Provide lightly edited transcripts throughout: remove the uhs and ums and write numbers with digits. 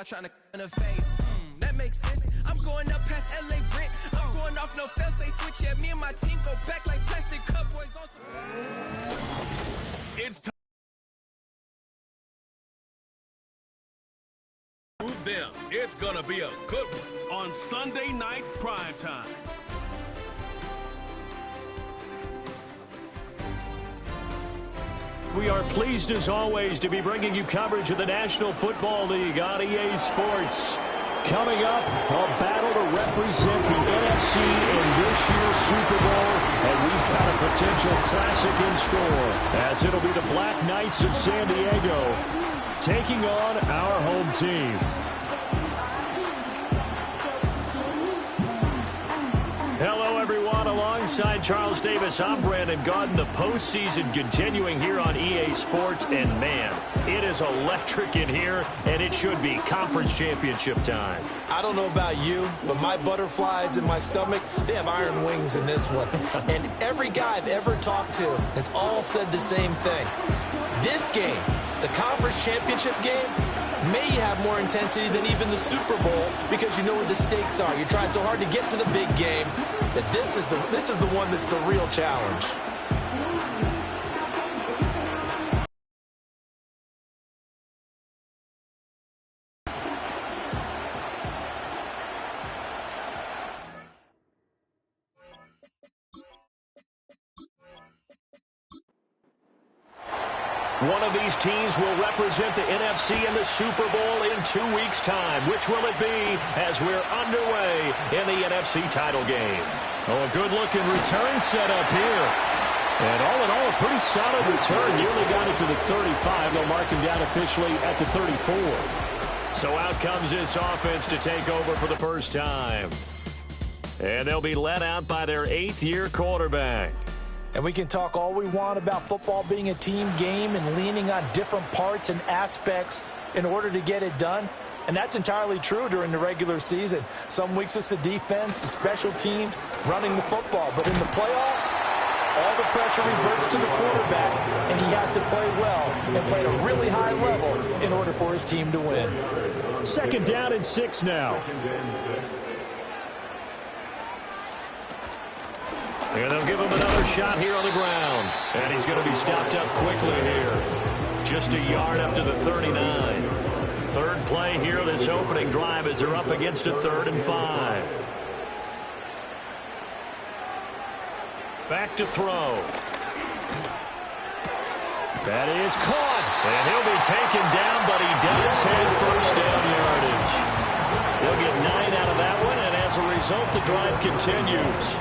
Trying to in the face. That makes sense. I'm going up past LA Brent. I'm going off no fail say switch. Yeah, me and my team go back like plastic cup boys on some. It's time. Move them. It's gonna be a good one on Sunday night primetime. We are pleased, as always, to be bringing you coverage of the National Football League on EA Sports. Coming up, a battle to represent the NFC in this year's Super Bowl, and we've got a potential classic in store, as it'll be the BlackKnights of San Diego taking on our home team. Hello, everyone. Alongside Charles Davis, I'm Brandon Gaudin. The postseason continuing here on EA Sports. And, man, it is electric in here, and it should be conference championship time. I don't know about you, but my butterflies in my stomach, they have iron wings in this one. And every guy I've ever talked to has all said the same thing. This game, the conference championship game, may have more intensity than even the Super Bowl because you know where the stakes are. You're trying so hard to get to the big game that this is the one that's the real challenge. One of these teams will represent the NFC in the Super Bowl in 2 weeks' time. Which will it be as we're underway in the NFC title game? Oh, a good-looking return set up here. And all in all, a pretty solid return. Nearly got it to the 35. They'll mark him down officially at the 34. So out comes this offense to take over for the first time. And they'll be led out by their 8th-year quarterback. And we can talk all we want about football being a team game and leaning on different parts and aspects in order to get it done. And that's entirely true during the regular season. Some weeks it's the defense, the special teams, running the football. But in the playoffs, all the pressure reverts to the quarterback, and he has to play well and play at a really high level in order for his team to win. 2nd down and 6 now. And they'll give him another shot here on the ground. And he's going to be stopped up quickly here. Just a yard up to the 39. Third play here this opening drive as they're up against a 3rd and 5. Back to throw. That is caught. And he'll be taken down, but he does have first down yardage. They'll get 9 out of that one, and as a result, the drive continues.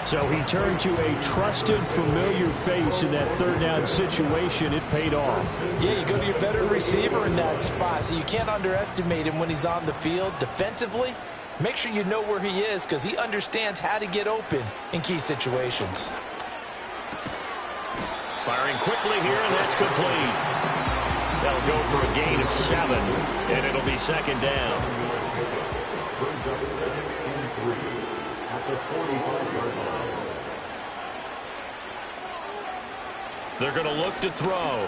So he turned to a trusted, familiar face in that 3rd down situation. It paid off. Yeah, you go to your veteran receiver in that spot, so you can't underestimate him when he's on the field. Defensively, make sure you know where he is because he understands how to get open in key situations. Firing quickly here, and that's complete. That'll go for a gain of 7, and it'll be 2nd down. They're going to look to throw.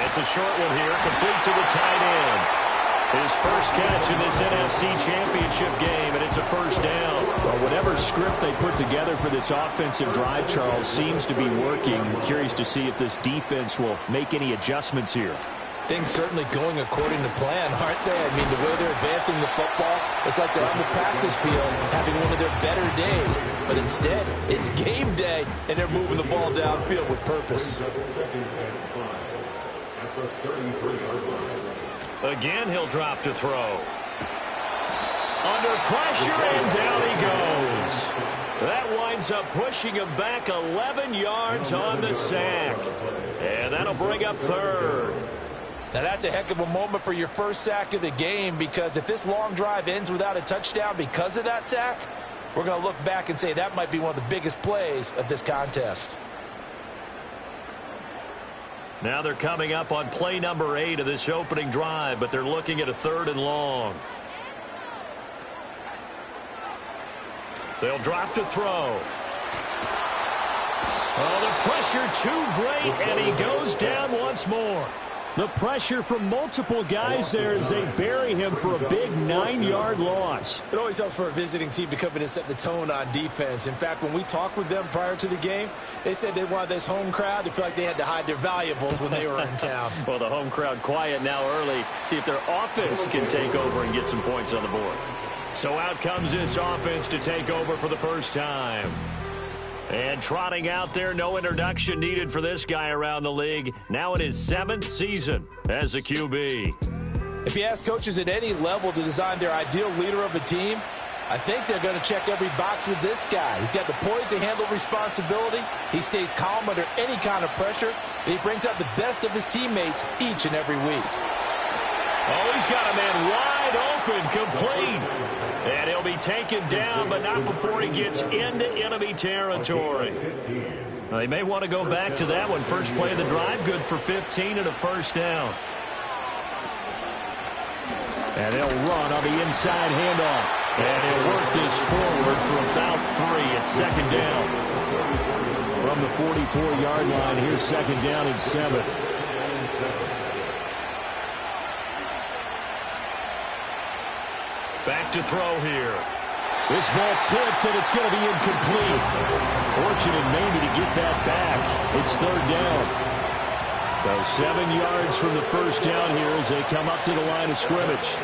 It's a short one here, complete to the tight end. His first catch in this NFC Championship game, and it's a first down. Well, whatever script they put together for this offensive drive, Charles, seems to be working. I'm curious to see if this defense will make any adjustments here. Things certainly going according to plan, aren't they? I mean, the way they're advancing the football, it's like they're on the practice field having one of their better days. But instead, it's game day, and they're moving the ball downfield with purpose. Again, he'll drop to throw. Under pressure, and down he goes. That winds up pushing him back 11 yards on the sack. And that'll bring up 3rd. Now, that's a heck of a moment for your first sack of the game because if this long drive ends without a touchdown because of that sack, we're going to look back and say that might be one of the biggest plays of this contest. Now they're coming up on play number 8 of this opening drive, but they're looking at a 3rd and long. They'll drop to throw. Oh, the pressure too great, and he goes down once more. The pressure from multiple guys there as they bury him for a big 9-yard loss. It always helps for a visiting team to come in and set the tone on defense. In fact, when we talked with them prior to the game, they said they wanted this home crowd to feel like they had to hide their valuables when they were in town. Well, the home crowd quiet now early. See if their offense can take over and get some points on the board. So out comes this offense to take over for the first time. And trotting out there, no introduction needed for this guy around the league. Now in his 7th season as a QB. If you ask coaches at any level to design their ideal leader of a team, I think they're going to check every box with this guy. He's got the poise to handle responsibility. He stays calm under any kind of pressure. And he brings out the best of his teammates each and every week. Oh, he's got a man wide open, complete. And he'll be taken down, but not before he gets into enemy territory. Well, they may want to go back to that one. First play of the drive, good for 15 and a first down. And they'll run on the inside handoff. And he'll work this forward for about 3 at second down. From the 44-yard line, here's second down and 7. Back to throw here. This ball tipped, and it's going to be incomplete. Fortunate maybe to get that back. It's third down. So 7 yards from the first down here as they come up to the line of scrimmage.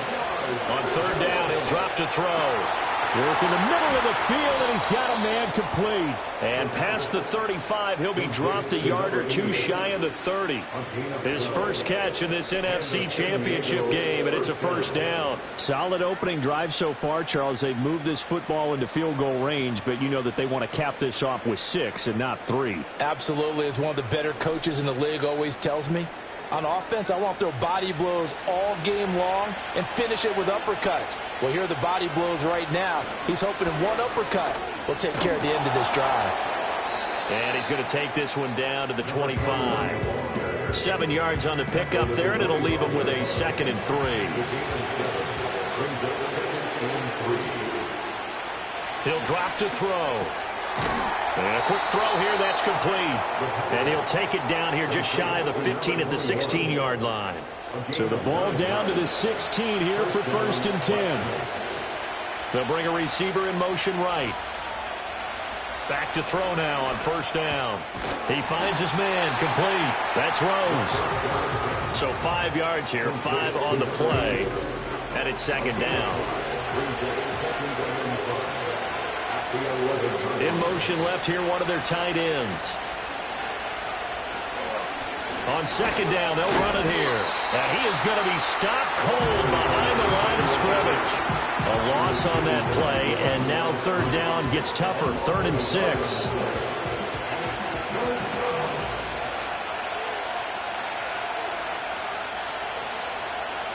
On third down, he'll drop to throw. Work in the middle of the field, and he's got a man complete. And past the 35, he'll be dropped a yard or two shy of the 30. His first catch in this NFC Championship game, and it's a first down. Solid opening drive so far, Charles. They've moved this football into field goal range, but you know that they want to cap this off with 6 and not 3. Absolutely. As one of the better coaches in the league always tells me, on offense, I want to throw body blows all game long and finish it with uppercuts. Well, here are the body blows right now. He's hoping one uppercut will take care of the end of this drive. And he's going to take this one down to the 25. 7 yards on the pickup there, and it'll leave him with a 2nd and 3. He'll drop to throw. And a quick throw here, that's complete. And he'll take it down here just shy of the 15 at the 16-yard line. So the ball down to the 16 here for 1st and 10. They'll bring a receiver in motion right. Back to throw now on 1st down. He finds his man, complete. That's Rose. So 5 yards here, 5 on the play. And it's 2nd down. In motion left here, one of their tight ends. On 2nd down, they'll run it here. And he is going to be stopped cold behind the line of scrimmage. A loss on that play, and now 3rd down gets tougher, 3rd and 6.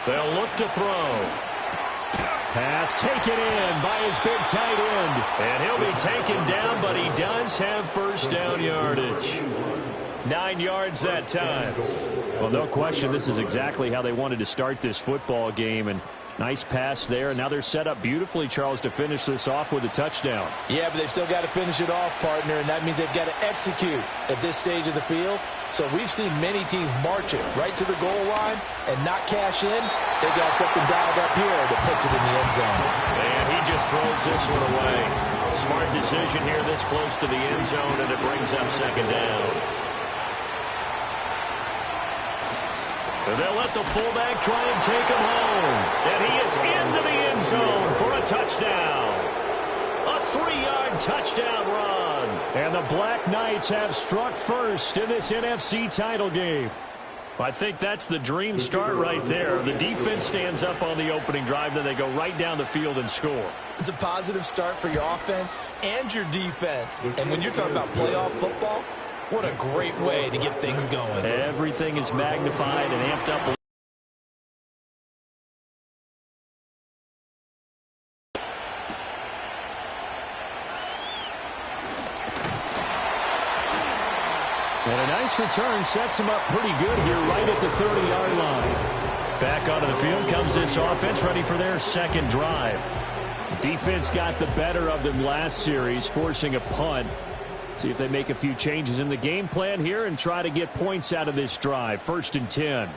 They'll look to throw. Pass taken in by his big tight end. And he'll be taken down, but he does have 1st down yardage. 9 yards that time. Well, no question, this is exactly how they wanted to start this football game. And nice pass there. And now they're set up beautifully, Charles, to finish this off with a touchdown. Yeah, but they've still got to finish it off, partner. And that means they've got to execute at this stage of the field. So we've seen many teams march it right to the goal line and not cash in. They got something dialed up here that puts it in the end zone. And he just throws this one away. Smart decision here this close to the end zone, and it brings up 2nd down. And they'll let the fullback try and take him home. And he is into the end zone for a touchdown. A 3-yard touchdown run. And the Black Knights have struck first in this NFC title game. I think that's the dream start right there. The defense stands up on the opening drive, then they go right down the field and score. It's a positive start for your offense and your defense. And when you're talking about playoff football, what a great way to get things going. Everything is magnified and amped up. And a nice return sets him up pretty good here right at the 30-yard line. Back onto the field comes this offense, ready for their 2nd drive. Defense got the better of them last series, forcing a punt. See if they make a few changes in the game plan here and try to get points out of this drive. 1st and 10.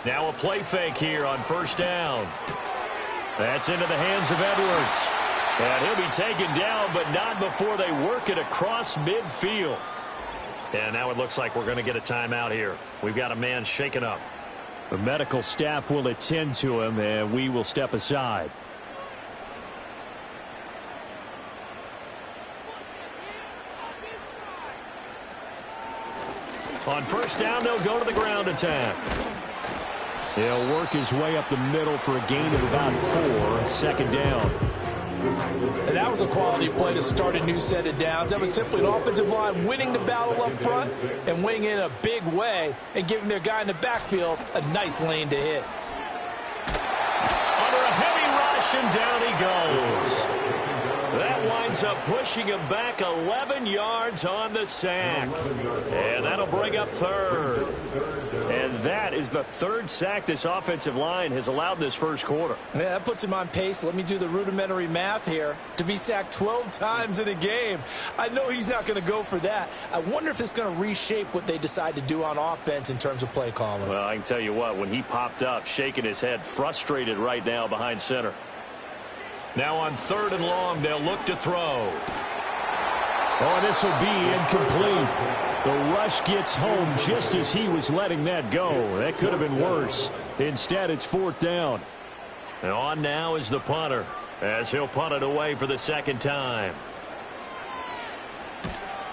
Now a play fake here on first down. That's into the hands of Edwards. And he'll be taken down, but not before they work it across midfield. And now it looks like we're going to get a timeout here. We've got a man shaken up. The medical staff will attend to him, and we will step aside. On first down, they'll go to the ground attack. He'll work his way up the middle for a gain of about 4, second down. And that was a quality play to start a new set of downs. That was simply an offensive line winning the battle up front and winning in a big way and giving their guy in the backfield a nice lane to hit. Under a heavy rush, and down he goes. That winds up pushing him back 11 yards on the sack. And that'll bring up third. And that is the third sack this offensive line has allowed this first quarter. Yeah, that puts him on pace. Let me do the rudimentary math here. To be sacked 12 times in a game. I know he's not going to go for that. I wonder if it's going to reshape what they decide to do on offense in terms of play calling. Well, I can tell you what, when he popped up, shaking his head, frustrated right now behind center. Now on third and long, they'll look to throw. Oh, this will be incomplete. The rush gets home just as he was letting that go. That could have been worse. Instead, it's fourth down. And on now is the punter, as he'll punt it away for the second time.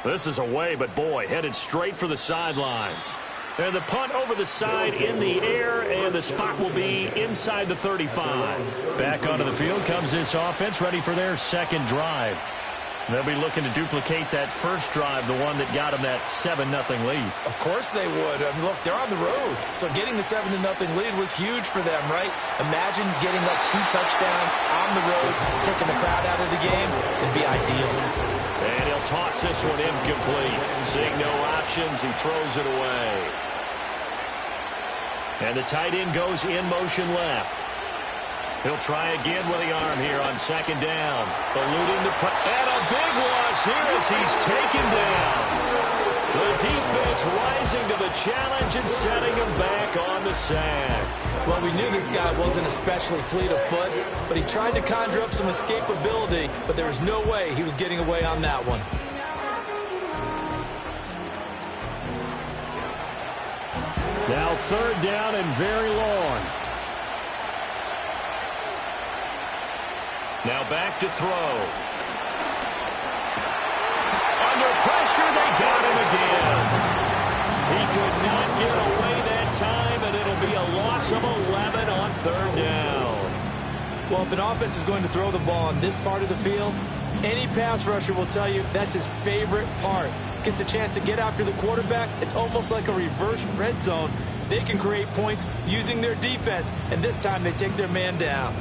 This is away, but boy, headed straight for the sidelines. And the punt over the side in the air, and the spot will be inside the 35. Back onto the field comes this offense, ready for their second drive. They'll be looking to duplicate that first drive, the one that got them that 7-0 lead. Of course they would. I mean, look, they're on the road. So getting the 7-0 lead was huge for them, right? Imagine getting up 2 touchdowns on the road, taking the crowd out of the game. It'd be ideal. And he'll toss this one incomplete. Seeing no options, he throws it away. And the tight end goes in motion left. He'll try again with the arm here on second down. Eluding the and a big loss here as he's taken down. The defense rising to the challenge and setting him back on the sack. Well, we knew this guy wasn't especially fleet of foot, but he tried to conjure up some escapability, but there was no way he was getting away on that one. Now third down and very long. Now back to throw. Under pressure, they got him again. He could not get away that time, and it'll be a loss of 11 on third down. Well, if an offense is going to throw the ball on this part of the field, any pass rusher will tell you that's his favorite part. Gets a chance to get after the quarterback. It's almost like a reverse red zone. They can create points using their defense, and this time they take their man down.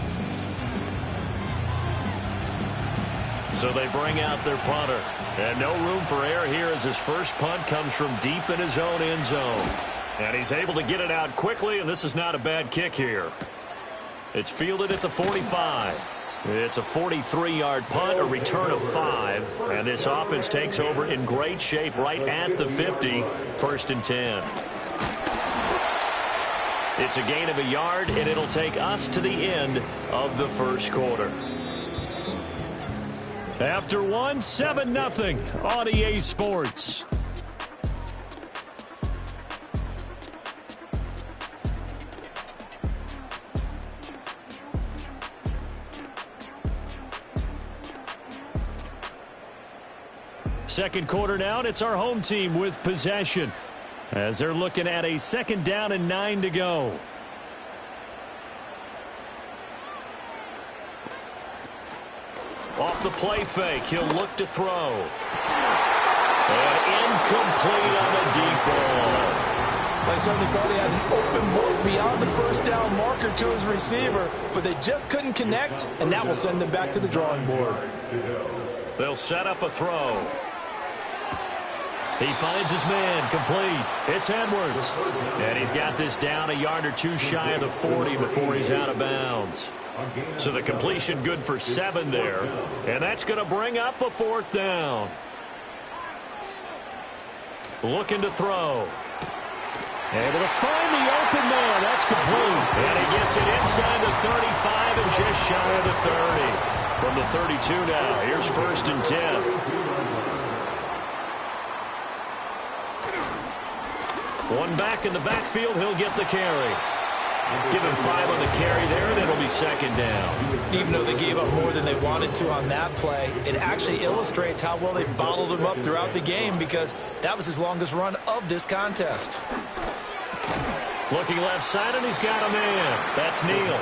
So they bring out their punter. And no room for error here as his first punt comes from deep in his own end zone. And he's able to get it out quickly, and this is not a bad kick here. It's fielded at the 45. It's a 43-yard punt, a return of 5. And this offense takes over in great shape right at the 50, first and 10. It's a gain of a yard, and it'll take us to the end of the first quarter. After one, 7-0 on EA Sports. Second quarter now, and it's our home team with possession as they're looking at a second down and 9 to go. Off the play fake, he'll look to throw. And incomplete on the deep ball. I certainly thought he had an open look beyond the first down marker to his receiver, but they just couldn't connect, and that will send them back to the drawing board. They'll set up a throw. He finds his man, complete. It's Edwards. And he's got this down a yard or two shy of the 40 before he's out of bounds. So the completion good for 7 there. And that's going to bring up a fourth down. Looking to throw. Able to find the open man. That's complete. And he gets it inside the 35 and just shy of the 30. From the 32 now, here's 1st and 10. One back in the backfield, he'll get the carry. Give him 5 on the carry there, and it'll be 2nd down. Even though they gave up more than they wanted to on that play, it actually illustrates how well they bottled him up throughout the game, because that was his longest run of this contest. Looking left side, and he's got a man. That's Neal.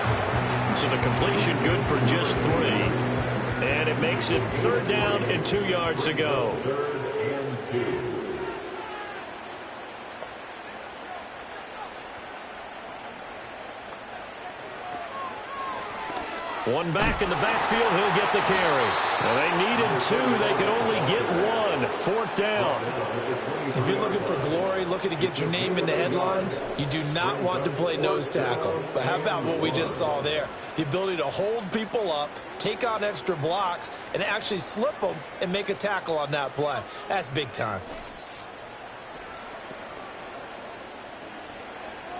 So the completion good for just 3. And it makes it 3rd down and 2 yards to go. 3rd and 2. One back in the backfield, he'll get the carry. Well, they needed 2. They could only get 1. 4th down. If you're looking for glory, looking to get your name in the headlines, you do not want to play nose tackle. But how about what we just saw there? The ability to hold people up, take on extra blocks, and actually slip them and make a tackle on that play. That's big time.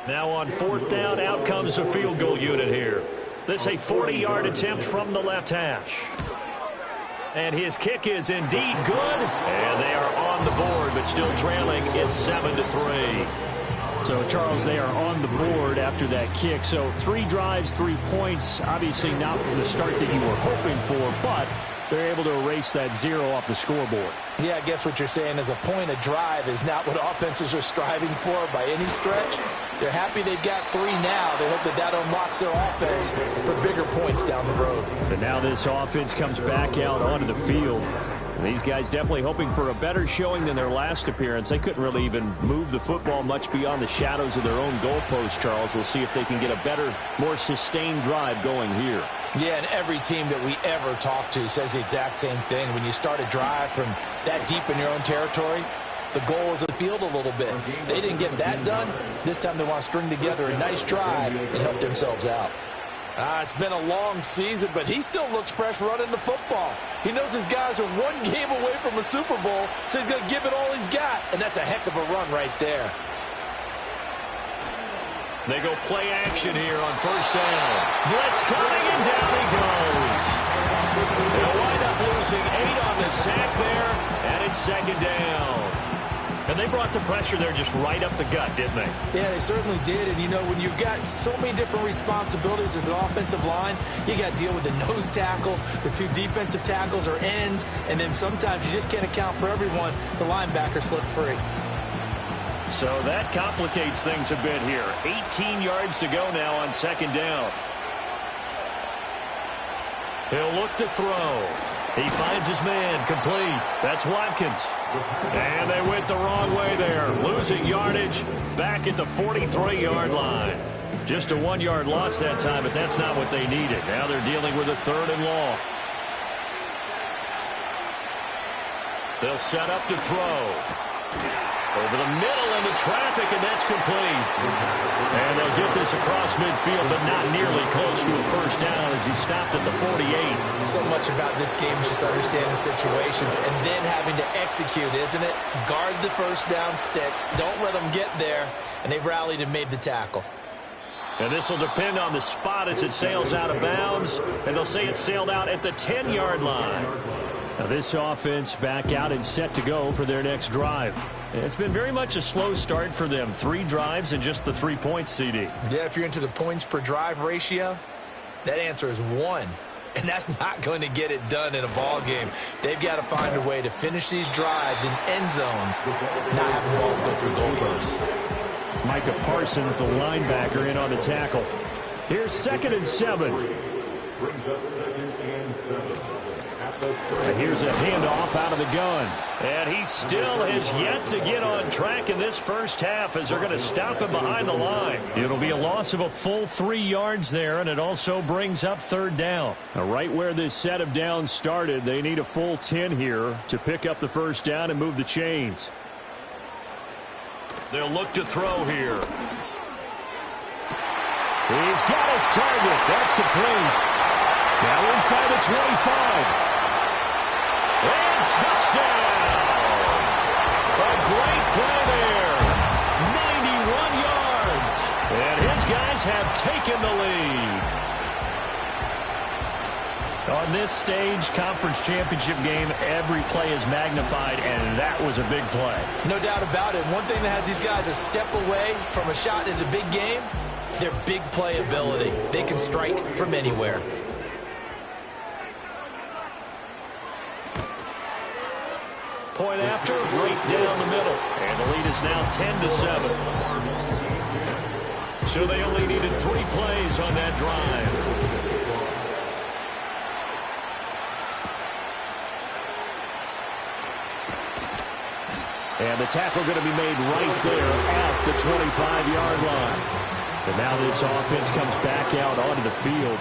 Now on 4th down, out comes the field goal unit here. This is a 40-yard attempt from the left hash. And his kick is indeed good. And they are on the board, but still trailing. It's 7-3. So, Charles, they are on the board after that kick. So 3 drives, 3 points. Obviously not the start that you were hoping for, but they're able to erase that 0 off the scoreboard. Yeah, I guess what you're saying is a point of drive is not what offenses are striving for by any stretch. They're happy they've got 3 now. They hope that unlocks their offense for bigger points down the road. But now this offense comes back out onto the field. And these guys definitely hoping for a better showing than their last appearance. They couldn't really even move the football much beyond the shadows of their own goalpost, Charles. We'll see if they can get a better, more sustained drive going here. Yeah, and every team that we ever talk to says the exact same thing. When you start a drive from that deep in your own territory, the goal is the field a little bit. They didn't get that done. This time they want to string together a nice drive and help themselves out. It's been a long season, but he still looks fresh running the football. He knows his guys are 1 game away from a Super Bowl, so he's going to give it all he's got, and that's a heck of a run right there. They go play action here on 1st down. Blitz coming, and down he goes. They'll wind up losing 8 on the sack there, and it's 2nd down. And they brought the pressure there just right up the gut, didn't they? Yeah, they certainly did. And, you know, when you've got so many different responsibilities as an offensive line, you got to deal with the nose tackle, the 2 defensive tackles or ends, and then sometimes you just can't account for everyone. The linebacker slipped free. So that complicates things a bit here. 18 yards to go now on 2nd down. He'll look to throw. He finds his man, complete. That's Watkins. And they went the wrong way there. Losing yardage back at the 43-yard line. Just a 1-yard loss that time, but that's not what they needed. Now they're dealing with a 3rd and long. They'll set up to throw. Over the middle into traffic, and that's complete. And they'll get this across midfield, but not nearly close to a 1st down as he stopped at the 48. So much about this game is just understanding situations and then having to execute, isn't it? Guard the 1st down sticks. Don't let them get there. And they rallied and made the tackle. And this will depend on the spot as it sails out of bounds. And they'll say it sailed out at the 10-yard line. Now this offense back out and set to go for their next drive. It's been very much a slow start for them. 3 drives and just the 3 points, CD. Yeah, if you're into the points per drive ratio, that answer is 1. And that's not going to get it done in a ball game. They've got to find a way to finish these drives in end zones, not having balls go through goalposts. Micah Parsons, the linebacker, in on the tackle. Here's 2nd and 7. Brings up 2nd and 7. And here's a handoff out of the gun. And he still has yet to get on track in this 1st half as they're going to stop him behind the line. It'll be a loss of a full 3 yards there, and it also brings up 3rd down. Now, right where this set of downs started, they need a full 10 here to pick up the 1st down and move the chains. They'll look to throw here. He's got his target. That's complete. Now inside the 25. And touchdown! A great play there. 91 Eagles have taken the lead. On this stage, conference championship game, every play is magnified, and that was a big play. No doubt about it. One thing that has these guys a step away from a shot in the big game, their big play ability. They can strike from anywhere. Point after, right down the middle. And the lead is now 10-7. So they only needed 3 plays on that drive. And the tackle going to be made right there at the 25-yard line. And now this offense comes back out onto the field.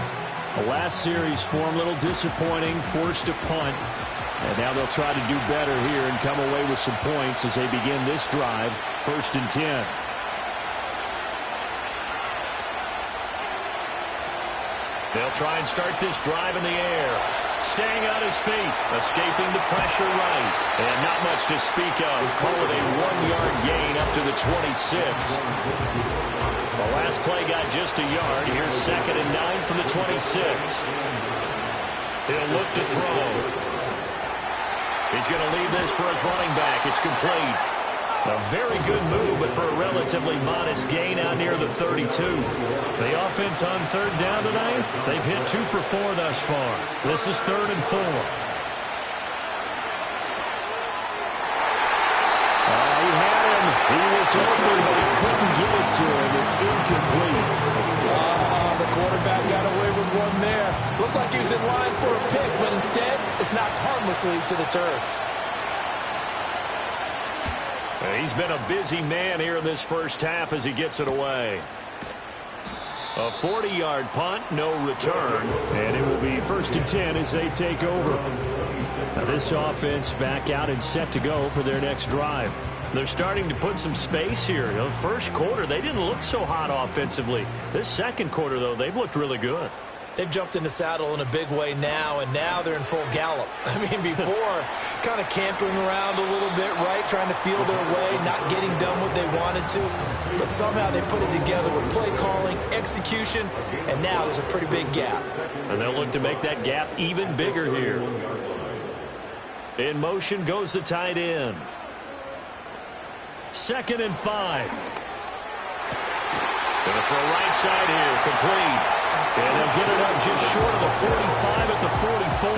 The last series form a little disappointing, forced a punt. And now they'll try to do better here and come away with some points as they begin this drive, 1st and 10. They'll try and start this drive in the air. Staying on his feet, escaping the pressure right. And not much to speak of. Call it a 1-yard gain up to the 26. The last play got just a yard. Here's 2nd and 9 from the 26. He'll look to throw. He's going to leave this for his running back. It's complete. A very good move, but for a relatively modest gain out near the 32. The offense on 3rd down tonight, they've hit 2 for 4 thus far. This is 3rd and 4. He had him. He was open, but he couldn't get it to him. It's incomplete. The quarterback got away with one there. Looked like he was in line for a pick, but instead, it's knocked harmlessly to the turf. He's been a busy man here in this first half as he gets it away. A 40-yard punt, no return, and it will be 1st and 10 as they take over. Now this offense back out and set to go for their next drive. They're starting to put some space here. The first quarter, they didn't look so hot offensively. This second quarter, though, they've looked really good. They've jumped in the saddle in a big way now, and now they're in full gallop. I mean, before, kind of cantering around a little bit, right, trying to feel their way, not getting done what they wanted to. But somehow they put it together with play calling, execution, and now there's a pretty big gap. And they'll look to make that gap even bigger here. In motion goes the tight end. 2nd and 5. Gonna throw right side here, complete. And they'll get it up just short of the 45 at the 44.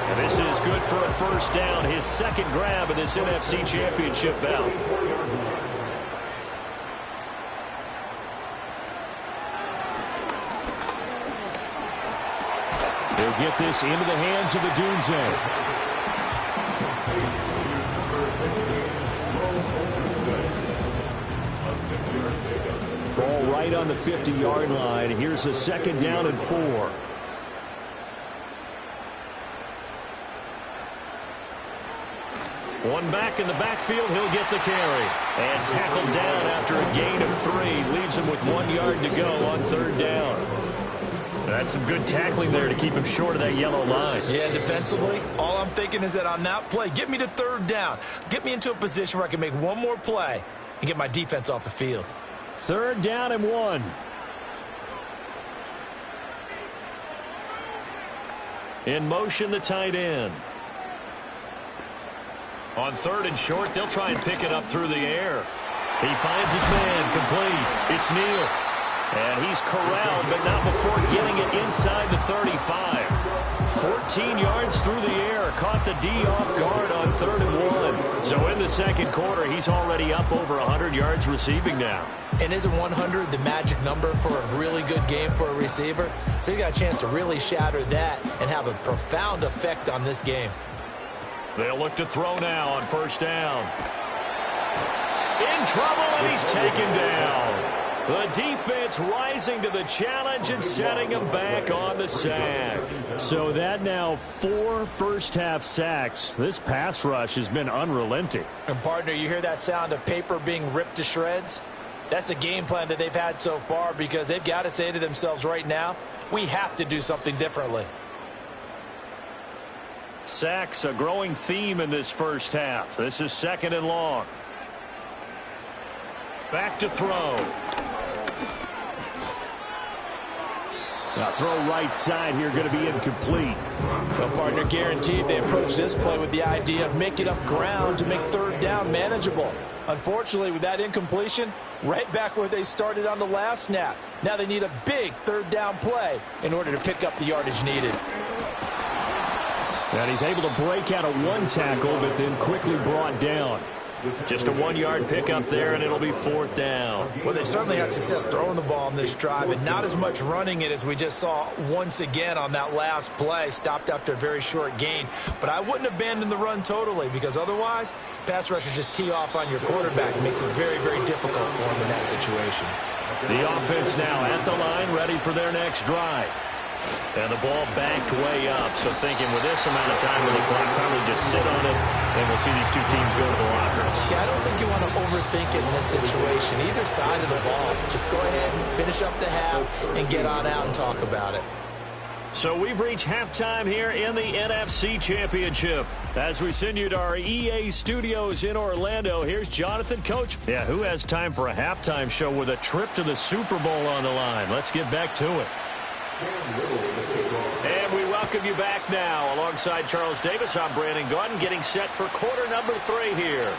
And this is good for a 1st down, his 2nd grab of this NFC Championship bout. They'll get this into the hands of Adunze. Ball right on the 50-yard line. Here's a 2nd down and 4. One back in the backfield. He'll get the carry. And tackled down after a gain of 3. Leaves him with 1 yard to go on 3rd down. That's some good tackling there to keep him short of that yellow line. Yeah, defensively, all I'm thinking is that on that play, get me to 3rd down. Get me into a position where I can make one more play and get my defense off the field. 3rd down and 1. In motion, the tight end. On 3rd and short, they'll try and pick it up through the air. He finds his man, complete. It's Neal. And he's corralled, but not before getting it inside the 35. 14 yards through the air. Caught the D off guard on 3rd and 1. So in the second quarter, he's already up over 100 yards receiving now. And isn't 100 the magic number for a really good game for a receiver? So he got a chance to really shatter that and have a profound effect on this game. They'll look to throw now on 1st down. In trouble, and he's taken down. The defense rising to the challenge and setting him back on the sack. So that now 4 first-half sacks. This pass rush has been unrelenting. And, partner, you hear that sound of paper being ripped to shreds? That's the game plan that they've had so far because they've got to say to themselves right now, we have to do something differently. Sacks, a growing theme in this first half. This is 2nd and long. Back to throw. Now throw right side here, going to be incomplete. Well, partner, guaranteed they approach this play with the idea of making up ground to make third down manageable. Unfortunately, with that incompletion, right back where they started on the last snap. Now they need a big third down play in order to pick up the yardage needed. And he's able to break out of one tackle, but then quickly brought down. Just a 1-yard pickup there, and it'll be fourth down. Well, they certainly had success throwing the ball on this drive, and not as much running it as we just saw once again on that last play. Stopped after a very short gain. But I wouldn't abandon the run totally, because otherwise, pass rushers just tee off on your quarterback. It makes it very, very difficult for him in that situation. The offense now at the line, ready for their next drive. And the ball backed way up, so thinking with this amount of time on the clock, probably just sit on it, and we'll see these two teams go to the lockers. Yeah, I don't think you want to overthink it in this situation. Either side of the ball. Just go ahead and finish up the half and get on out and talk about it. So we've reached halftime here in the NFC Championship. As we send you to our EA studios in Orlando, here's Jonathan Coach. Yeah, who has time for a halftime show with a trip to the Super Bowl on the line? Let's get back to it. And we welcome you back now. Alongside Charles Davis, I'm Brandon Gaudin, getting set for quarter number 3 here.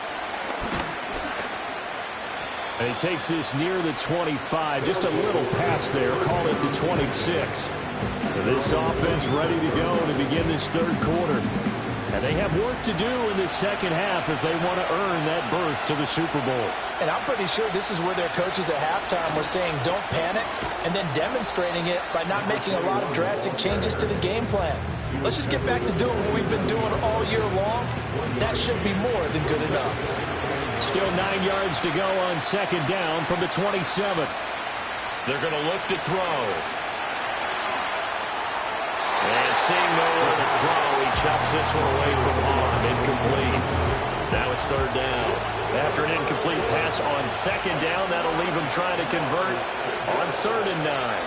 And he takes this near the 25, just a little pass there, call it the 26. This offense ready to go to begin this third quarter. And they have work to do in this second half if they want to earn that berth to the Super Bowl. And I'm pretty sure this is where their coaches at halftime were saying don't panic, and then demonstrating it by not making a lot of drastic changes to the game plan. Let's just get back to doing what we've been doing all year long. That should be more than good enough. Still 9 yards to go on second down from the 27. They're going to look to throw. And seeing nowhere to throw, he chucks this one away from harm. Incomplete. Now it's third down. After an incomplete pass on second down, that'll leave him trying to convert on 3rd and 9.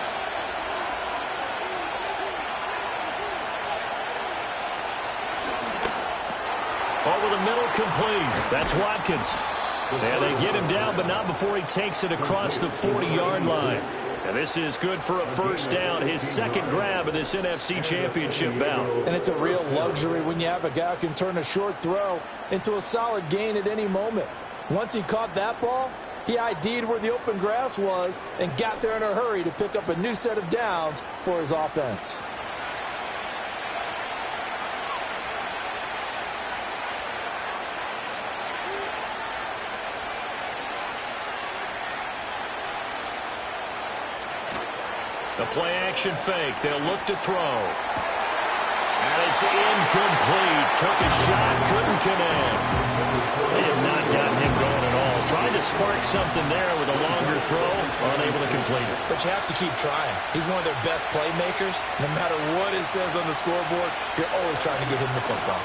Over the middle, complete. That's Watkins. And they get him down, but not before he takes it across the 40-yard line. And this is good for a first down, his second grab of this NFC Championship bout. And it's a real luxury when you have a guy who can turn a short throw into a solid gain at any moment. Once he caught that ball, he ID'd where the open grass was and got there in a hurry to pick up a new set of downs for his offense. The play-action fake. They'll look to throw. And it's incomplete. Took a shot, couldn't connect. They have not gotten him going at all. Tried to spark something there with a longer throw, unable to complete it. But you have to keep trying. He's one of their best playmakers. No matter what it says on the scoreboard, you're always trying to get him the football.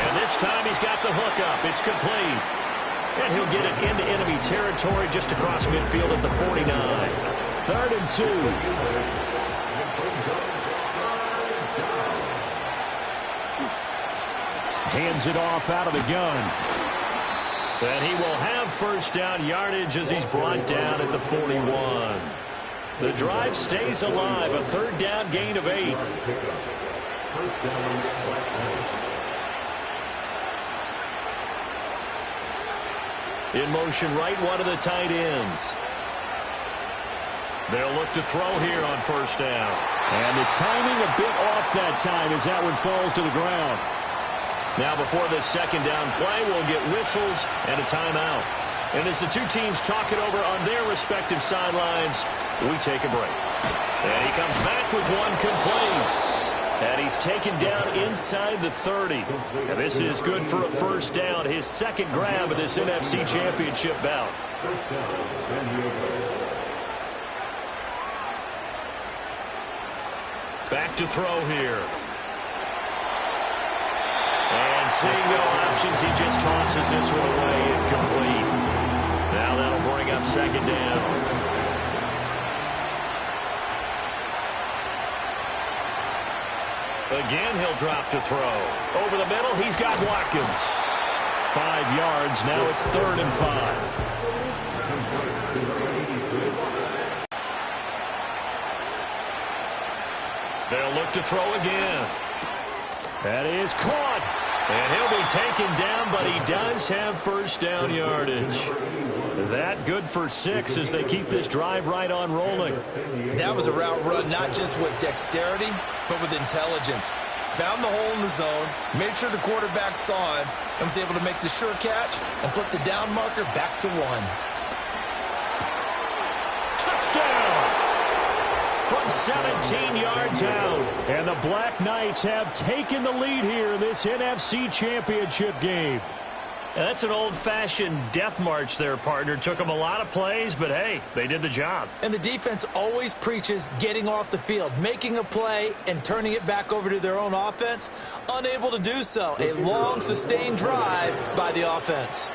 And this time he's got the hook up. It's complete. And he'll get it into enemy territory just across midfield at the 49. 3rd and 2. Hands it off out of the gun. And he will have first down yardage as he's brought down at the 41. The drive stays alive. A 3rd down gain of 8. In motion right, one of the tight ends. They'll look to throw here on first down. And the timing a bit off that time as that one falls to the ground. Now before this second down play, we'll get whistles and a timeout. And as the two teams talk it over on their respective sidelines, we take a break. And he comes back with one complete. And he's taken down inside the 30. And this is good for a first down, his second grab of this NFC Championship bout. Back to throw here. And seeing no options, he just tosses this one away, incomplete. Now that'll bring up second down. Again, he'll drop to throw. Over the middle, he's got Watkins. 5 yards, now it's 3rd and 5. They'll look to throw again. That is caught. And he'll be taken down, but he does have first down yardage. That good for 6 as they keep this drive right on rolling. That was a route run not just with dexterity, but with intelligence. Found the hole in the zone, made sure the quarterback saw him, and was able to make the sure catch and flip the down marker back to 1. Touchdown! From 17 yards out. And the Black Knights have taken the lead here in this NFC Championship game. And that's an old-fashioned death march there, partner. Took them a lot of plays, but hey, they did the job. And the defense always preaches getting off the field, making a play, and turning it back over to their own offense. Unable to do so. A long, sustained drive by the offense.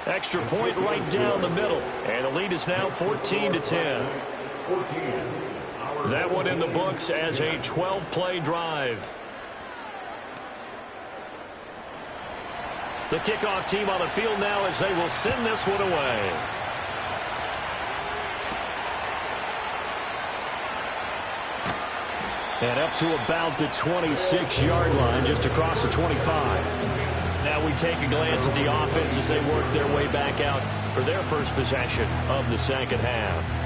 Extra point right down the middle. And the lead is now 14-10. That one in the books as a 12-play drive. The kickoff team on the field now as they will send this one away. And up to about the 26-yard line, just across the 25. Now we take a glance at the offense as they work their way back out for their first possession of the second half.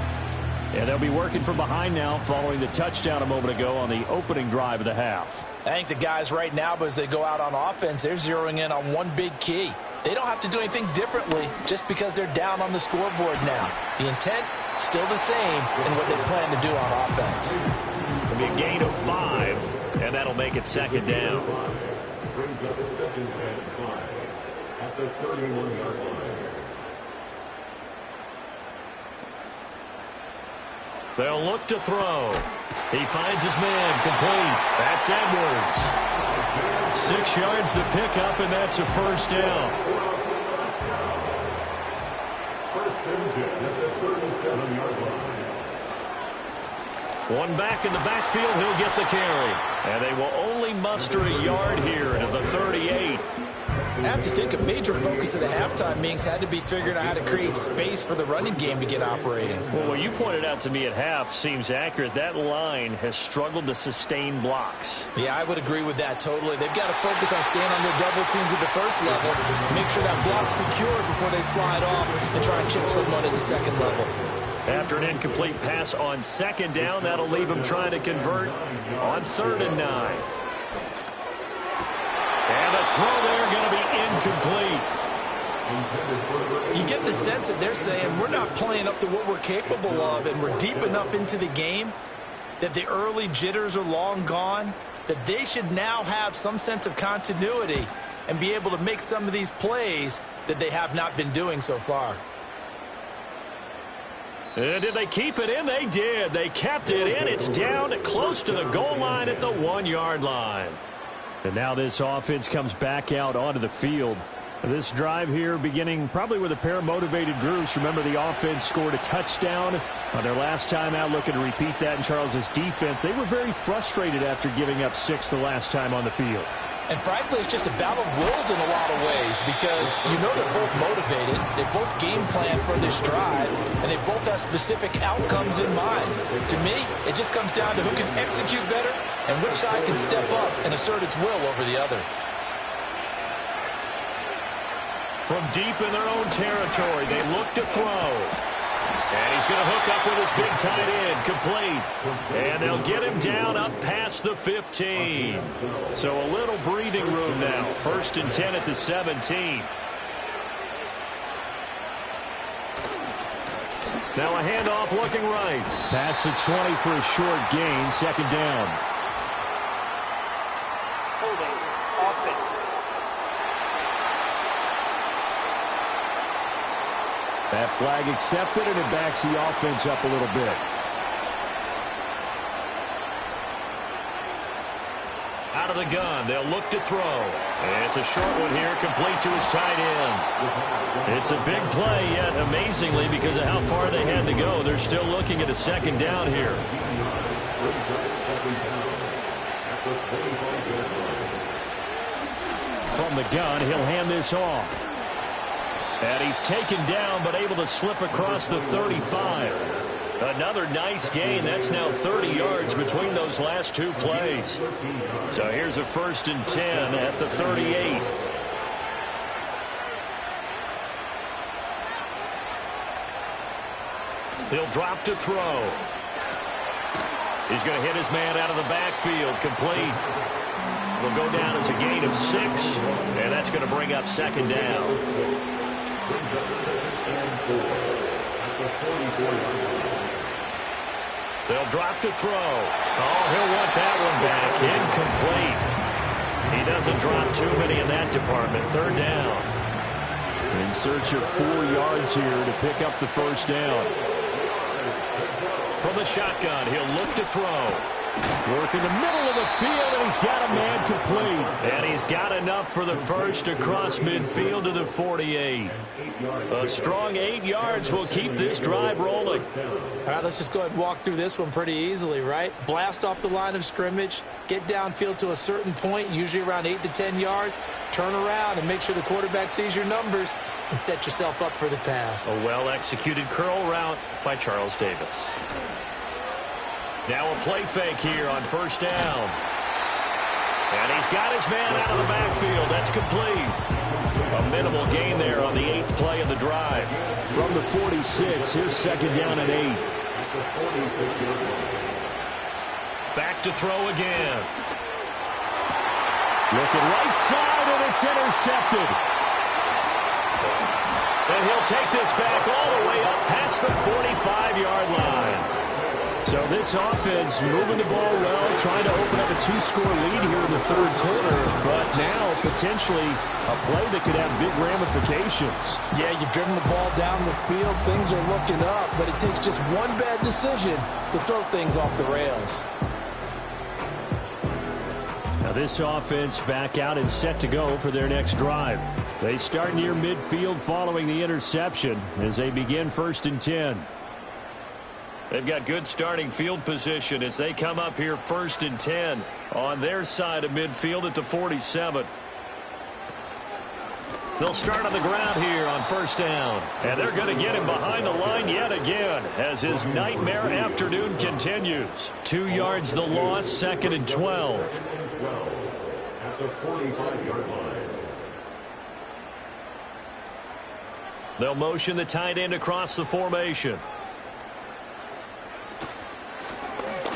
And they'll be working from behind now following the touchdown a moment ago on the opening drive of the half. I think the guys right now, as they go out on offense, they're zeroing in on one big key. They don't have to do anything differently just because they're down on the scoreboard now. The intent, still the same in what they plan to do on offense. It'll be a gain of 5, and that'll make it second down. Brings up second and 5 at the 31-yard line. They'll look to throw. He finds his man complete. That's Edwards. 6 yards the pickup, and that's a first down. First and 10 at the 37-yard line. One back in the backfield, he'll get the carry. And they will only muster a yard here to the 38. I have to think a major focus of the halftime meetings had to be figuring out how to create space for the running game to get operating. Well, what you pointed out to me at half seems accurate. That line has struggled to sustain blocks. Yeah, I would agree with that totally. They've got to focus on staying on their double teams at the first level, make sure that block's secure before they slide off and try and chip someone at the second level. After an incomplete pass on second down, that'll leave them trying to convert on 3rd and 9. And the throw there going to be incomplete. You get the sense that they're saying we're not playing up to what we're capable of, and we're deep enough into the game that the early jitters are long gone, that they should now have some sense of continuity and be able to make some of these plays that they have not been doing so far. And did they keep it in? They did. They kept it in. It's down close to the goal line at the 1-yard line. And now this offense comes back out onto the field. This drive here beginning probably with a pair of motivated groups. Remember, the offense scored a touchdown on their last time out, looking to repeat that in Charles's defense. They were very frustrated after giving up 6 the last time on the field. And frankly, it's just a battle of wills in a lot of ways because you know they're both motivated, they both game plan for this drive, and they both have specific outcomes in mind. To me, it just comes down to who can execute better and which side can step up and assert its will over the other. From deep in their own territory, they look to throw. And he's going to hook up with his big tight end, complete. And they'll get him down up past the 15. So a little breathing room now. 1st and 10 at the 17. Now a handoff looking right. Past the 20 for a short gain, 2nd down. Holding, offense. That flag accepted, and it backs the offense up a little bit. Out of the gun, they'll look to throw. And it's a short one here, complete to his tight end. It's a big play, yet amazingly, because of how far they had to go, they're still looking at a 2nd down here. From the gun, he'll hand this off. And he's taken down, but able to slip across the 35. Another nice gain. That's now 30 yards between those last two plays. So here's a 1st and 10 at the 38. He'll drop to throw. He's going to hit his man out of the backfield. Complete. Will go down as a gain of 6, and that's going to bring up 2nd down. They'll drop to throw. Oh, he'll want that one back. Incomplete. He doesn't drop too many in that department. 3rd down. In search of 4 yards here to pick up the 1st down. From the shotgun, he'll look to throw. Work in the middle of the field, and he's got a man complete. And he's got enough for the 1st across midfield to the 48. A strong 8 yards will keep this drive rolling. All right, let's just go ahead and walk through this one pretty easily, right? Blast off the line of scrimmage, get downfield to a certain point, usually around 8 to 10 yards, turn around and make sure the quarterback sees your numbers and set yourself up for the pass. A well-executed curl route by Charles Davis. Now a play fake here on 1st down. And he's got his man out of the backfield. That's complete. A minimal gain there on the 8th play of the drive. From the 46, here's 2nd down and 8. Back to throw again. Looking right side, and it's intercepted. And he'll take this back all the way up past the 45-yard line. So this offense moving the ball well, trying to open up a 2-score lead here in the 3rd quarter, but now potentially a play that could have big ramifications. Yeah, you've driven the ball down the field. Things are looking up, but it takes just one bad decision to throw things off the rails. Now this offense back out and set to go for their next drive. They start near midfield following the interception as they begin 1st and 10. They've got good starting field position as they come up here 1st and 10 on their side of midfield at the 47. They'll start on the ground here on 1st down. And they're going to get him behind the line yet again as his nightmare afternoon continues. 2 yards the loss, 2nd and 12. At the 45-yard line. They'll motion the tight end across the formation.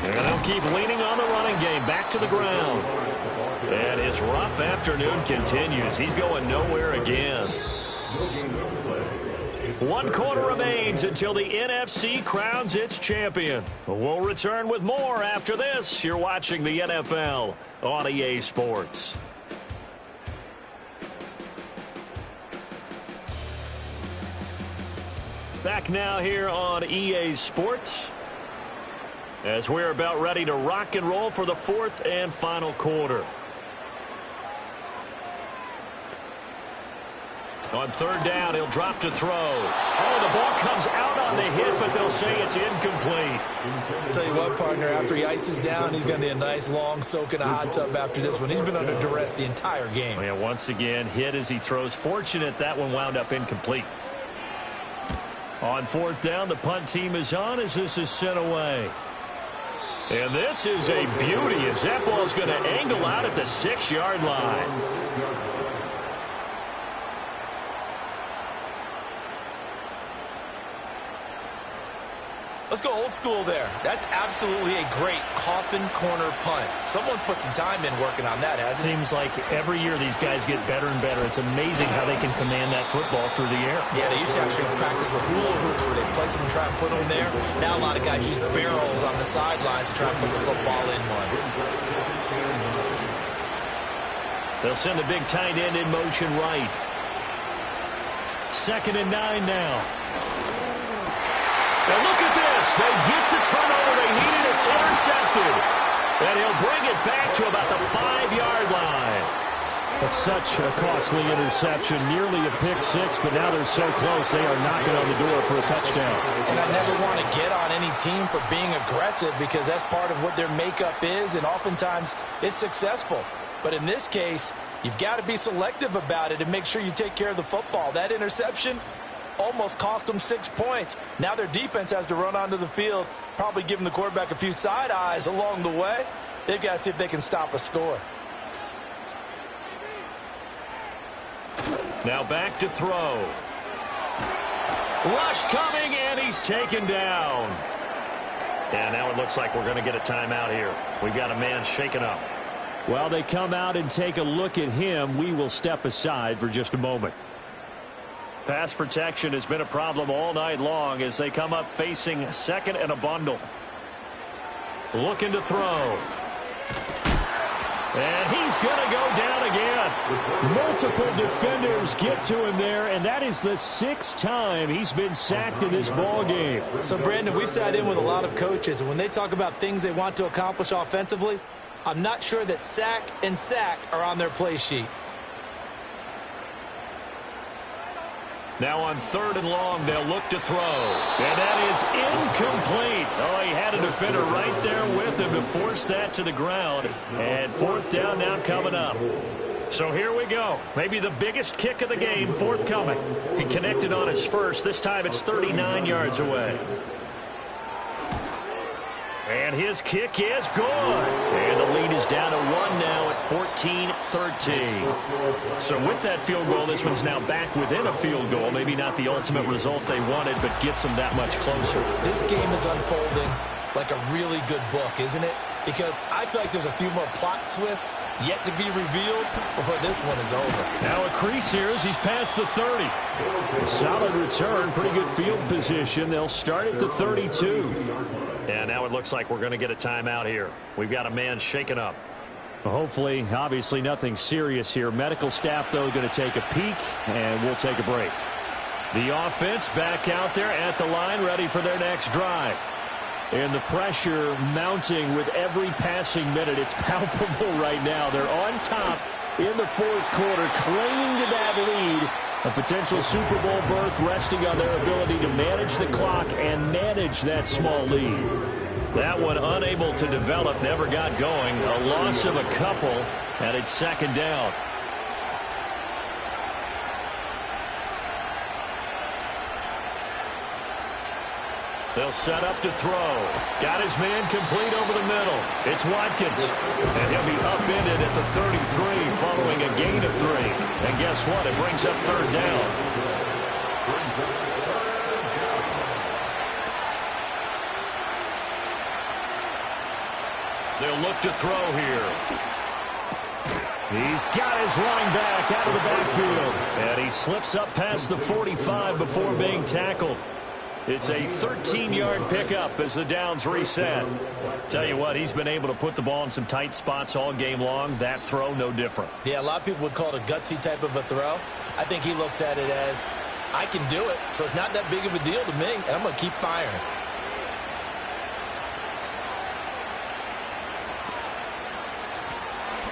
And they'll keep leaning on the running game. Back to the ground. And his rough afternoon continues. He's going nowhere again. 1 quarter remains until the NFC crowns its champion. We'll return with more after this. You're watching the NFL on EA Sports. Back now here on EA Sports, as we're about ready to rock and roll for the 4th and final quarter. On 3rd down, he'll drop to throw. Oh, the ball comes out on the hit, but they'll say it's incomplete. I'll tell you what, partner, after he ices down, he's going to need a nice long soak in a hot tub after this one. He's been under duress the entire game. Oh, yeah, once again, hit as he throws. Fortunate that one wound up incomplete. On 4th down, the punt team is on as this is sent away. And this is a beauty as that ball's going to angle out at the 6-yard line. Let's go old school there. That's absolutely a great coffin corner punt. Someone's put some time in working on that, hasn't it? Seems like every year these guys get better and better. It's amazing how they can command that football through the air. Yeah, they used to actually practice with hula hoops where they place them and try and put them there. Now a lot of guys use barrels on the sidelines to try and put the football in one. They'll send a big tight end in motion right. 2nd and 9 now. And look at this. They get the turnover they needed. It's intercepted. And he'll bring it back to about the 5-yard line. That's such a costly interception. Nearly a pick 6, but now they're so close they are knocking on the door for a touchdown. And I never want to get on any team for being aggressive because that's part of what their makeup is, and oftentimes it's successful. But in this case, You've got to be selective about it and make sure you take care of the football. That interception almost cost them 6 points. Now their defense has to run onto the field, probably giving the quarterback a few side eyes along the way. They've got to see if they can stop a score. Now back to throw. Rush coming, and he's taken down. And now it looks like we're going to get a timeout here. We've got a man shaken up. While they come out and take a look at him, we will step aside for just a moment. Pass protection has been a problem all night long as they come up facing second and a bundle. Looking to throw. And he's going to go down again. Multiple defenders get to him there, and that is the 6th time he's been sacked in this ball game. So, Brandon, we sat in with a lot of coaches, and when they talk about things they want to accomplish offensively, I'm not sure that sack and sack are on their play sheet. Now on 3rd and long, they'll look to throw. And that is incomplete. Oh, he had a defender right there with him to force that to the ground. And 4th down now coming up. So here we go. Maybe the biggest kick of the game forthcoming. He connected on his first. This time it's 39 yards away. And his kick is good. And the lead is down to 1 now at 14-13. So with that field goal, this one's now back within a field goal. Maybe not the ultimate result they wanted, but gets them that much closer. This game is unfolding like a really good book, isn't it? Because I feel like there's a few more plot twists yet to be revealed before this one is over. Now a crease here as he's past the 30. Solid return, pretty good field position. They'll start at the 32. And now it looks like we're going to get a timeout here. We've got a man shaken up. Hopefully, obviously nothing serious here. Medical staff, though, going to take a peek, and we'll take a break. The offense back out there at the line, ready for their next drive. And the pressure mounting with every passing minute. It's palpable right now. They're on top in the 4th quarter, clinging to that lead. A potential Super Bowl berth resting on their ability to manage the clock and manage that small lead. That one unable to develop, never got going. A loss of a couple, and it's 2nd down. They'll set up to throw. Got his man complete over the middle. It's Watkins. And he'll be upended at the 33 following a gain of 3. And guess what? It brings up 3rd down. They'll look to throw here. He's got his running back out of the backfield. And he slips up past the 45 before being tackled. It's a 13-yard pickup as the downs reset. Tell you what, he's been able to put the ball in some tight spots all game long. That throw, no different. Yeah, a lot of people would call it a gutsy type of a throw. I think he looks at it as, I can do it, so it's not that big of a deal to me, and I'm going to keep firing.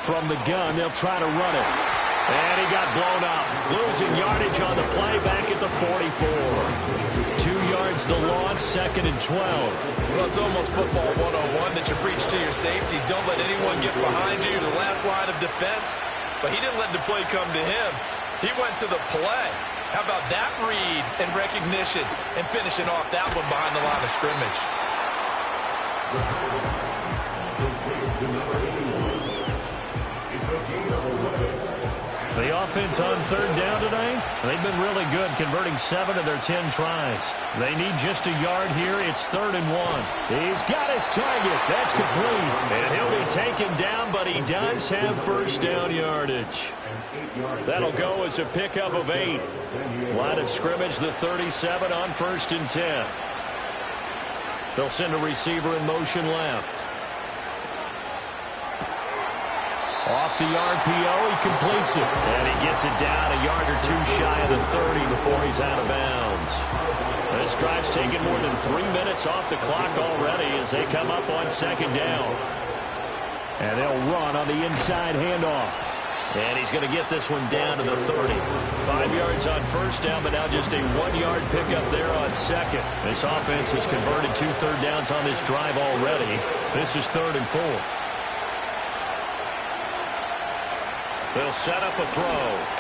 From the gun, they'll try to run it. And he got blown up. Losing yardage on the play back at the 44. 2 yards the loss, 2nd and 12. Well, it's almost football 101 that you preach to your safeties. Don't let anyone get behind you to the last line of defense. But he didn't let the play come to him. He went to the play. How about that read and recognition and finishing off that one behind the line of scrimmage? The offense on 3rd down today, they've been really good, converting 7 of their 10 tries. They need just a yard here. It's 3rd and 1. He's got his target. That's complete. And he'll be taken down, but he does have 1st down yardage. That'll go as a pickup of 8. Line of scrimmage, the 37 on 1st and 10. They'll send a receiver in motion left. Off the RPO, he completes it. And he gets it down a yard or 2 shy of the 30 before he's out of bounds. This drive's taken more than 3 minutes off the clock already as they come up on 2nd down. And they'll run on the inside handoff. And he's going to get this one down to the 30. 5 yards on 1st down, but now just a 1-yard pickup there on 2nd. This offense has converted 2 third downs on this drive already. This is 3rd and 4. They'll set up a throw.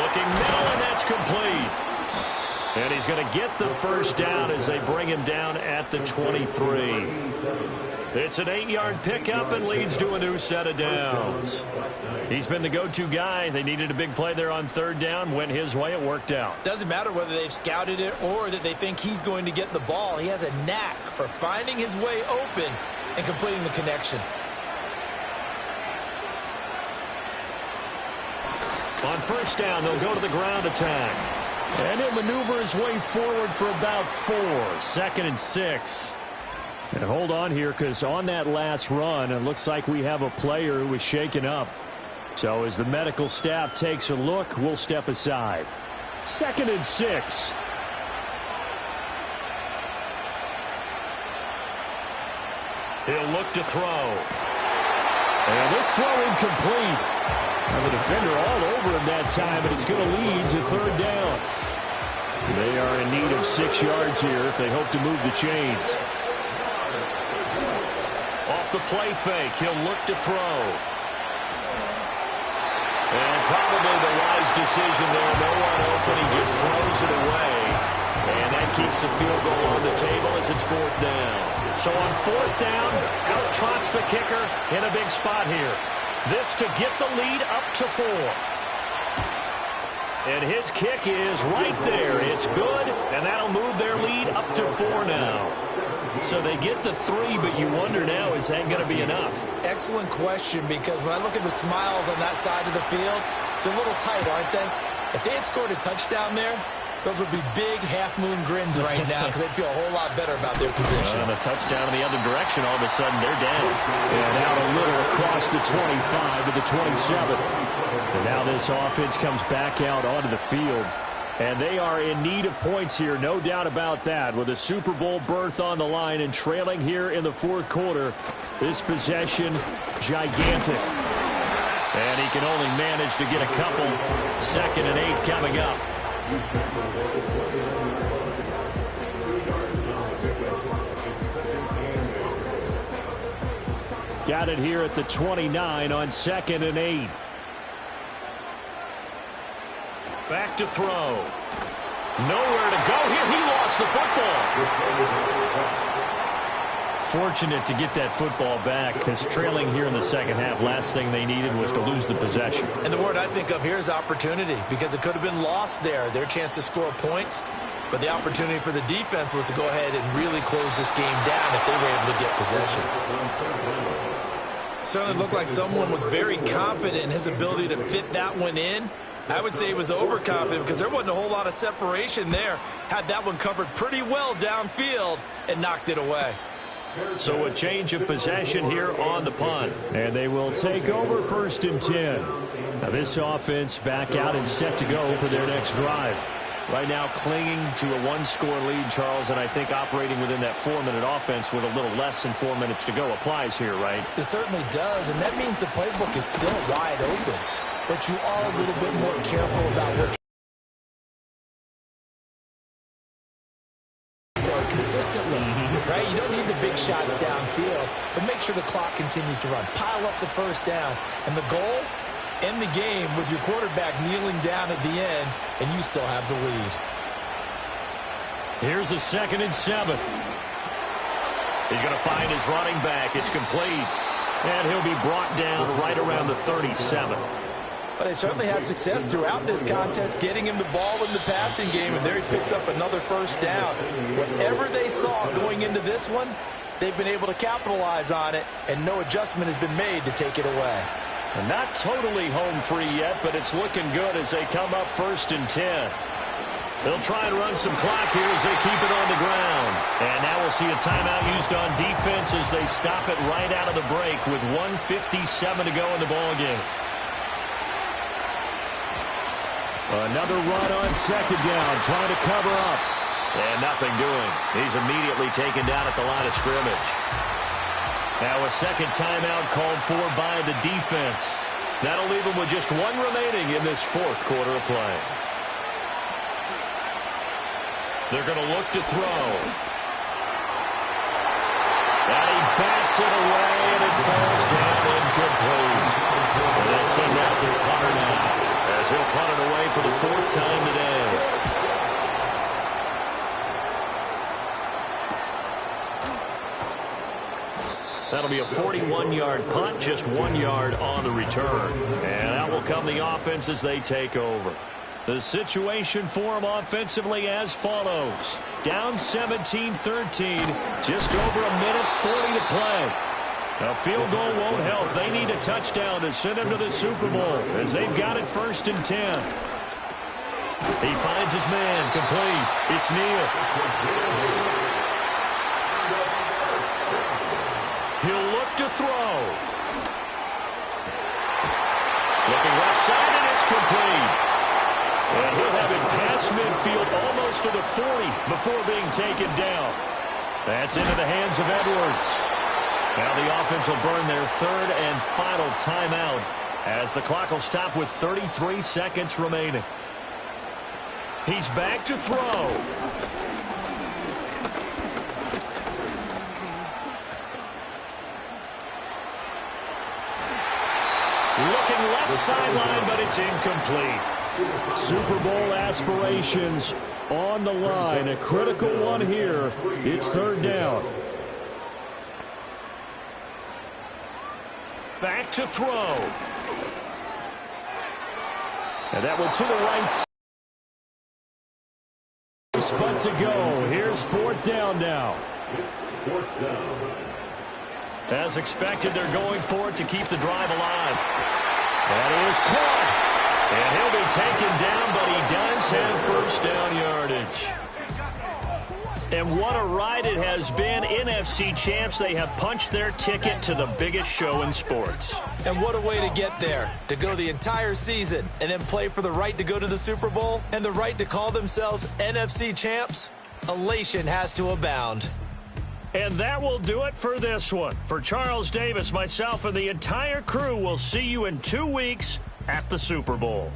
Looking middle, and that's complete. And he's going to get the first down as they bring him down at the 23. It's an 8-yard pickup and leads to a new set of downs. He's been the go-to guy. They needed a big play there on third down. Went his way. It worked out. Doesn't matter whether they've scouted it or that they think he's going to get the ball. He has a knack for finding his way open and completing the connection. On first down, they'll go to the ground attack. And he'll maneuver his way forward for about 4. 2nd and 6. And hold on here, because on that last run, it looks like we have a player who was shaken up. So as the medical staff takes a look, we'll step aside. 2nd and 6. He'll look to throw. And this throw incomplete. And the defender all over him that time, and it's going to lead to third down. They are in need of 6 yards here if they hope to move the chains. Off the play fake, he'll look to throw. And probably the wise decision there. No one open, he just throws it away. And that keeps the field goal on the table as it's 4th down. So on 4th down, out trots the kicker in a big spot here. This to get the lead up to 4. And his kick is right there. It's good, and that'll move their lead up to 4 now. So they get to 3, but you wonder now, is that going to be enough? Excellent question, because when I look at the smiles on that side of the field, it's a little tight, aren't they? If they had scored a touchdown there, those would be big half-moon grins right now because they'd feel a whole lot better about their position. And a touchdown in the other direction, all of a sudden they're down. And out a little across the 25 to the 27. And now this offense comes back out onto the field. And they are in need of points here, no doubt about that. With a Super Bowl berth on the line and trailing here in the 4th quarter, this possession, gigantic. And he can only manage to get a couple. 2nd and 8 coming up. Got it here at the 29 on 2nd and 8. Back to throw. Nowhere to go here. He lost the football. Fortunate to get that football back, because trailing here in the second half, last thing they needed was to lose the possession. And the word I think of here is opportunity, because it could have been lost there, their chance to score points. But the opportunity for the defense was to go ahead and really close this game down if they were able to get possession. Certainly looked like someone was very confident in his ability to fit that one in. I would say he was overconfident because there wasn't a whole lot of separation there. Had that one covered pretty well downfield and knocked it away. So a change of possession here on the punt. And they will take over 1st and 10. Now this offense back out and set to go for their next drive. Right now clinging to a 1-score lead, Charles, and I think operating within that 4-minute offense with a little less than 4 minutes to go applies here, right? It certainly does, and that means the playbook is still wide open. But you are a little bit more careful about what consistently, right? You don't need the big shots downfield, but make sure the clock continues to run. Pile up the first downs. And the goal, end the game with your quarterback kneeling down at the end, and you still have the lead. Here's a 2nd and 7. He's going to find his running back. It's complete. And he'll be brought down right around the 37. But they certainly had success throughout this contest, getting him the ball in the passing game, and there he picks up another first down. Whatever they saw going into this one, they've been able to capitalize on it, and no adjustment has been made to take it away. And not totally home free yet, but it's looking good as they come up 1st and 10. They'll try and run some clock here as they keep it on the ground. And now we'll see a timeout used on defense as they stop it right out of the break with 1:57 to go in the ballgame. Another run on 2nd down, trying to cover up. And nothing doing. He's immediately taken down at the line of scrimmage. Now a 2nd timeout called for by the defense. That'll leave them with just 1 remaining in this 4th quarter of play. They're going to look to throw. And he bats it away, and it falls down incomplete. The send out their punter now, as he'll punt it away for the 4th time today. That'll be a 41-yard punt, just 1 yard on the return. And out will come the offense as they take over. The situation for them offensively as follows. Down 17-13, just over a minute 40 to play. A field goal won't help. They need a touchdown to send them to the Super Bowl as they've got it 1st and 10. He finds his man, complete. It's Neal. He'll look to throw. Looking left side, and it's complete. And he'll have it past midfield almost to the 40 before being taken down. That's into the hands of Edwards. Now the offense will burn their 3rd and final timeout as the clock will stop with 33 seconds remaining. He's back to throw. Looking left sideline, but it's incomplete. Super Bowl aspirations on the line. A critical one here. It's 3rd down. Back to throw. And that one to the right side. But to go. Here's 4th down now. It's 4th down. As expected, they're going for it to keep the drive alive. That is caught. And he'll be taken down, but he does have 1st down yardage. And what a ride it has been. NFC champs, they have punched their ticket to the biggest show in sports. And what a way to get there, to go the entire season and then play for the right to go to the Super Bowl and the right to call themselves NFC champs. Elation has to abound. And that will do it for this one. For Charles Davis, myself, and the entire crew, we'll see you in 2 weeks at the Super Bowl.